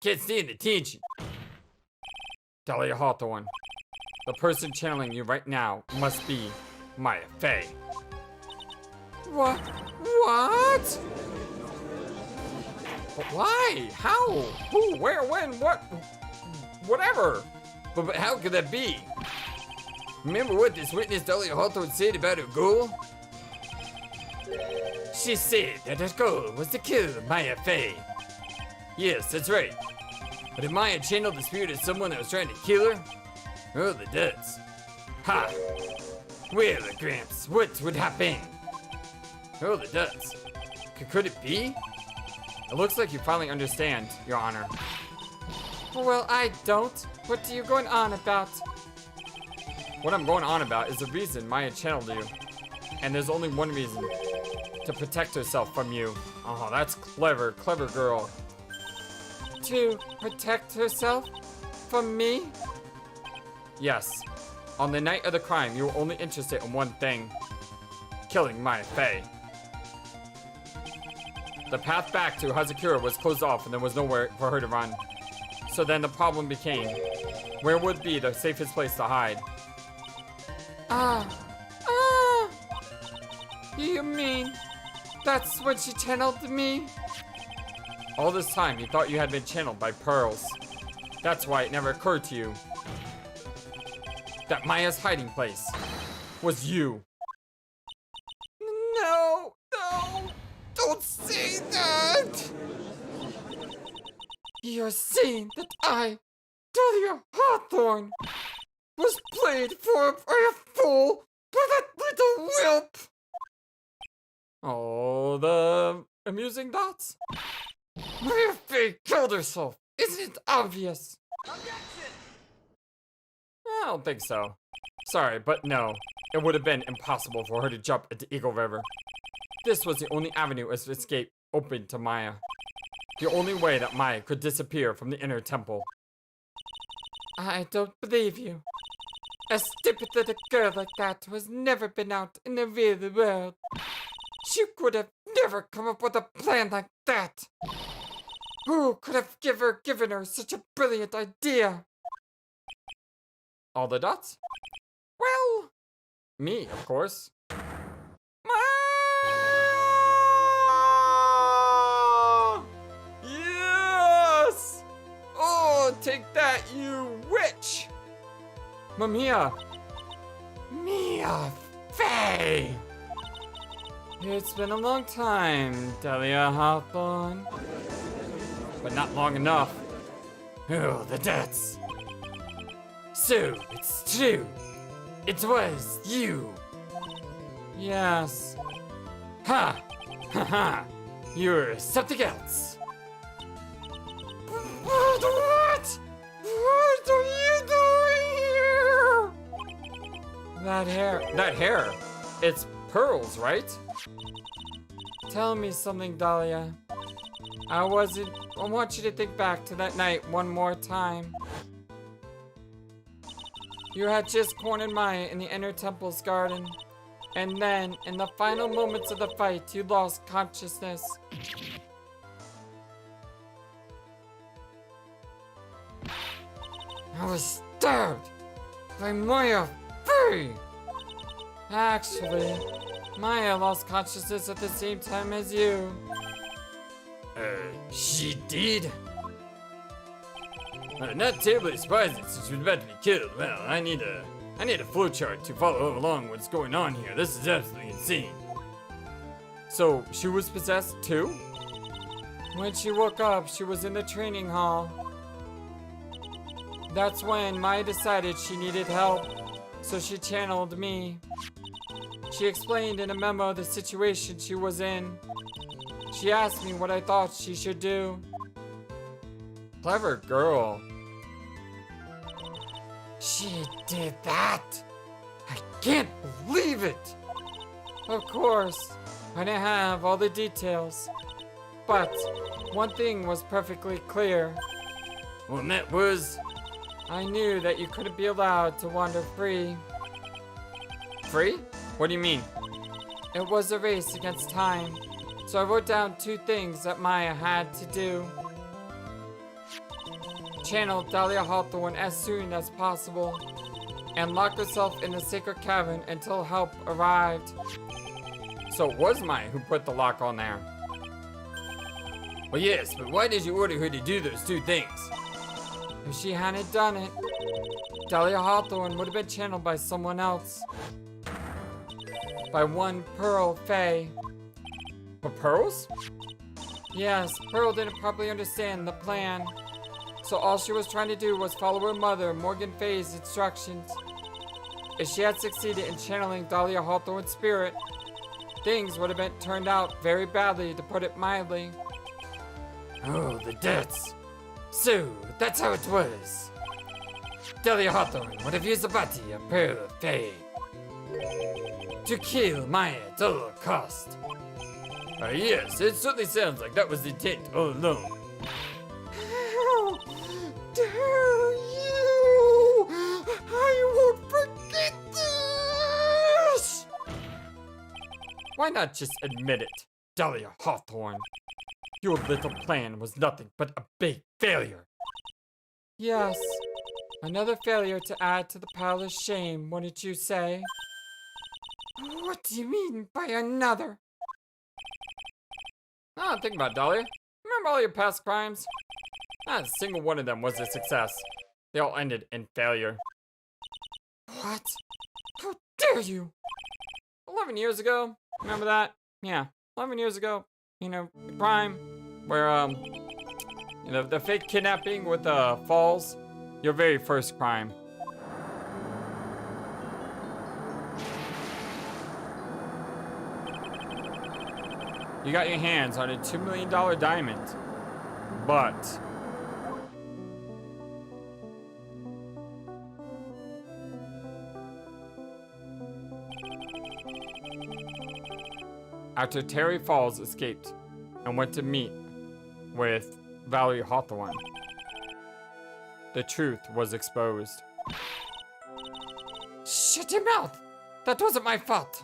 Can't stand the tension. Dahlia Hawthorne. The person channeling you right now must be Maya Faye. What? What? But why? How? Who? Where? When? What? Whatever. But how could that be? Remember what this witness Dahlia Hawthorne said about her goal? She said that her goal was to kill Maya Faye. Yes, that's right. But if Maya channeled the spirit of someone that was trying to kill her, oh, the does. Ha! Well, Gramps, what would happen? Oh, the does. Could it be? It looks like you finally understand, Your Honor. Well, I don't. What are you going on about? What I'm going on about is the reason Maya channeled you. And there's only one reason. To protect herself from you. Oh, that's clever. Clever girl. To protect herself from me? Yes. On the night of the crime, you were only interested in one thing. Killing Maya Faye. The path back to Hazakura was closed off and there was nowhere for her to run. So then the problem became, where would be the safest place to hide? You mean that's what she channeled me? All this time you thought you had been channeled by Pearls. That's why it never occurred to you that Maya's hiding place was you. No, don't say that! You're saying that I, Dahlia Hawthorne, was played for by a fool by that little whelp! Oh, the amusing dots? Maya Faye killed herself! Isn't it obvious? Objection! I don't think so. Sorry, but no. It would have been impossible for her to jump into Eagle River. This was the only avenue of escape open to Maya. The only way that Maya could disappear from the inner temple. I don't believe you. A stupid little girl like that was never been out in the real world. She could have never come up with a plan like that. Who could have given her such a brilliant idea? All the dots? Well, me, of course. Yes! Oh, take that, you witch! Mia Faye! It's been a long time, Dahlia Hawthorne. But not long enough. Oh, the dots. So, it's true. It was you. Yes. Ha! Ha ha! You're something else. What? What are you doing here? That hair. It's pearls, right? Tell me something, Dahlia. I want you to think back to that night one more time. You had just cornered Maya in the inner temple's garden. And then, in the final moments of the fight, you lost consciousness. I was stabbed by Maya Fairy! Actually, Maya lost consciousness at the same time as you. She did? Not terribly surprising since she was about to be killed. Well, I need a flowchart to follow along what's going on here. This is absolutely insane. So, she was possessed too? When she woke up, she was in the training hall. That's when Maya decided she needed help, so she channeled me. She explained in a memo the situation she was in. She asked me what I thought she should do. Clever girl. She did that? I can't believe it! Of course, I didn't have all the details. But one thing was perfectly clear. Well, and that was? I knew that you couldn't be allowed to wander free. Free? What do you mean? It was a race against time. So I wrote down 2 things that Maya had to do. Channel Dahlia Hawthorne as soon as possible, and lock herself in the sacred cavern until help arrived. So it was Maya who put the lock on there. Well, yes, but why did you order her to do those 2 things? If she hadn't done it, Dahlia Hawthorne would have been channeled by someone else. By one Pearl Faye. But Pearls? Yes, Pearl didn't properly understand the plan. So all she was trying to do was follow her mother, Morgan Faye's instructions. If she had succeeded in channeling Dahlia Hawthorne's spirit, things would have been turned out very badly, to put it mildly. Oh, the debts. So, that's how it was. Dahlia Hawthorne would have used the body of Pearl Faye to kill Maya at all cost. Yes, it certainly sounds like that was the intent all along. How dare you! I won't forget this! Why not just admit it, Dahlia Hawthorne? Your little plan was nothing but a big failure. Yes, another failure to add to the pile of shame, wouldn't you say? What do you mean by another? Ah, think about it, Dahlia. Remember all your past crimes? Not a single one of them was a success. They all ended in failure. What? How dare you? 11 years ago? Remember that? Yeah, 11 years ago. You know, the crime where, you know, the fake kidnapping with Falls. Your very first crime. You got your hands on a $2 million diamond, but after Terry Falls escaped and went to meet with Valerie Hawthorne, the truth was exposed. Shut your mouth! That wasn't my fault!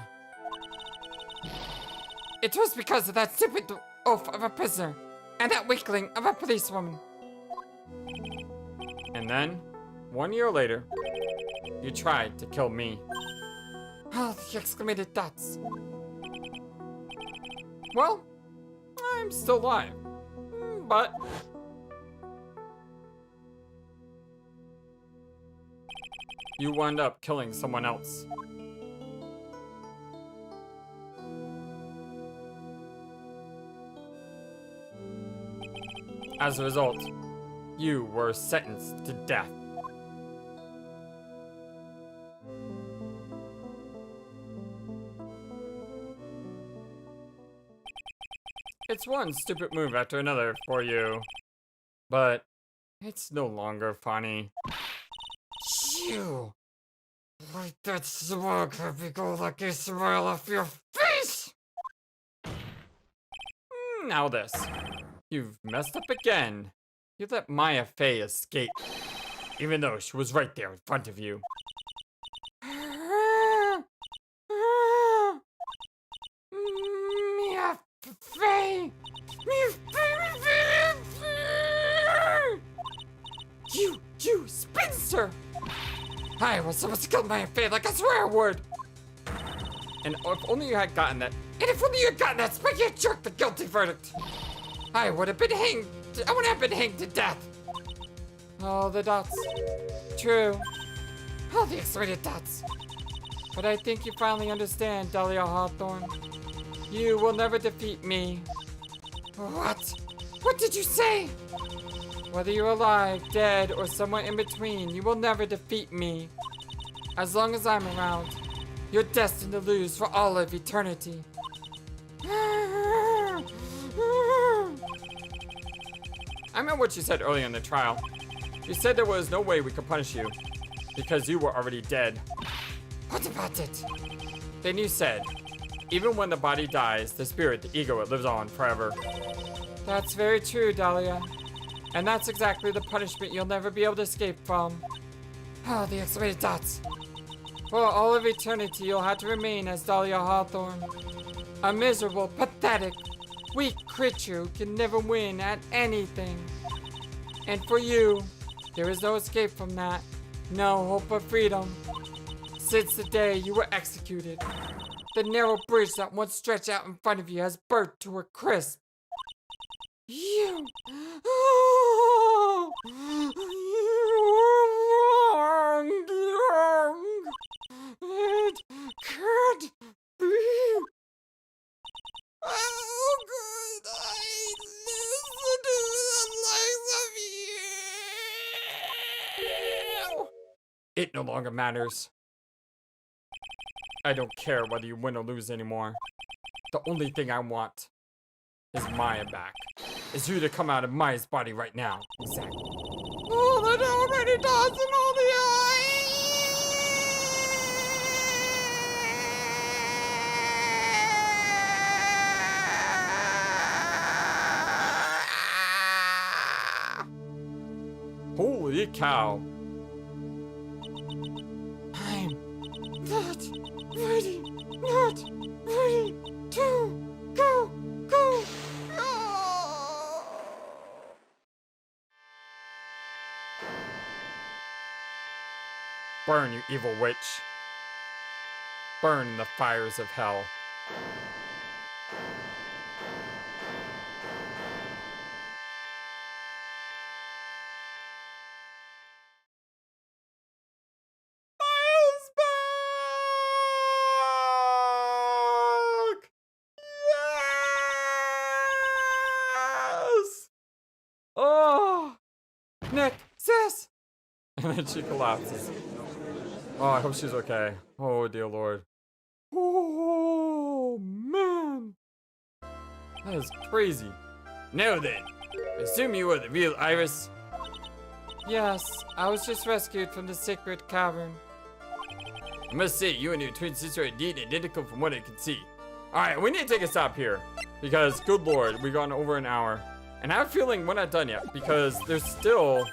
It was because of that stupid oaf of a prisoner and that weakling of a policewoman. And then, 1 year later, you tried to kill me. Oh, the exclamated dots. Well, I'm still alive, but you wound up killing someone else. As a result, you were sentenced to death. It's one stupid move after another for you, but it's no longer funny. You Like that smug happy-go-lucky smile off your face! Now this. You've messed up again. You let Maya Fey escape, even though she was right there in front of you. Mia Fey! You spinster! I was supposed to kill Maya Fey like I swear I would! And if only you had gotten that. And if only you had gotten that spiky jerk the guilty verdict! I would have been hanged. I would have been hanged to death. Oh, the dots. True. All the excited dots. But I think you finally understand, Dahlia Hawthorne. You will never defeat me. What? What did you say? Whether you're alive, dead, or somewhere in between, you will never defeat me. As long as I'm around, you're destined to lose for all of eternity. I remember what you said earlier in the trial. You said there was no way we could punish you because you were already dead. What about it? Then you said, even when the body dies, the spirit, the ego, it lives on forever. That's very true, Dahlia. And that's exactly the punishment you'll never be able to escape from. Oh, the excavated dots. For all of eternity, you'll have to remain as Dahlia Hawthorne. A miserable, pathetic, weak creature who can never win at anything. And for you, there is no escape from that. No hope of freedom. Since the day you were executed, the narrow bridge that once stretched out in front of you has burnt to a crisp. You wrong. It could be. How could I listen to the likes of you? It no longer matters. I don't care whether you win or lose anymore. The only thing I want is Maya back. Is you to come out of Maya's body right now. Exactly. Oh, the already dots in all the eyes. Holy cow. I'm not ready to go. Burn, you evil witch. Burn in the fires of hell. Maya's back! Yes! Oh! Nick, sis! And then she collapses. Oh, I hope she's okay. Oh, dear Lord. Oh, man. That is crazy. Now then, assume you are the real Iris? Yes, I was just rescued from the sacred cavern. I must say, you and your twin sister are indeed identical from what I can see. Alright, we need to take a stop here. Because, good Lord, we've gone over an hour. And I have a feeling we're not done yet. Because there's still...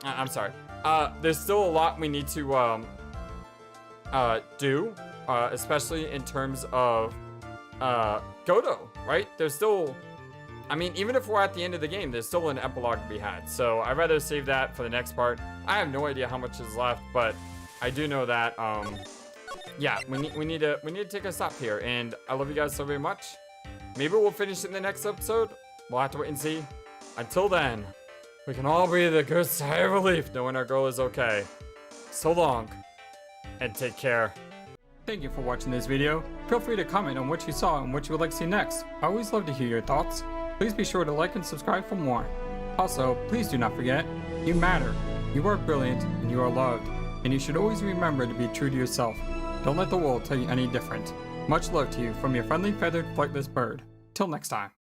I'm sorry. There's still a lot we need to do, especially in terms of Godo, right? There's still, I mean, even if we're at the end of the game, there's still an epilogue to be had. So I'd rather save that for the next part. I have no idea how much is left, but I do know that, yeah, we need to take a stop here. And I love you guys so very much. Maybe we'll finish in the next episode. We'll have to wait and see. Until then. We can all breathe a good sigh of relief knowing our girl is okay. So long, and take care. Thank you for watching this video. Feel free to comment on what you saw and what you would like to see next. I always love to hear your thoughts. Please be sure to like and subscribe for more. Also, please do not forget, you matter, you are brilliant, and you are loved. And you should always remember to be true to yourself. Don't let the world tell you any different. Much love to you from your friendly feathered flightless bird. Till next time.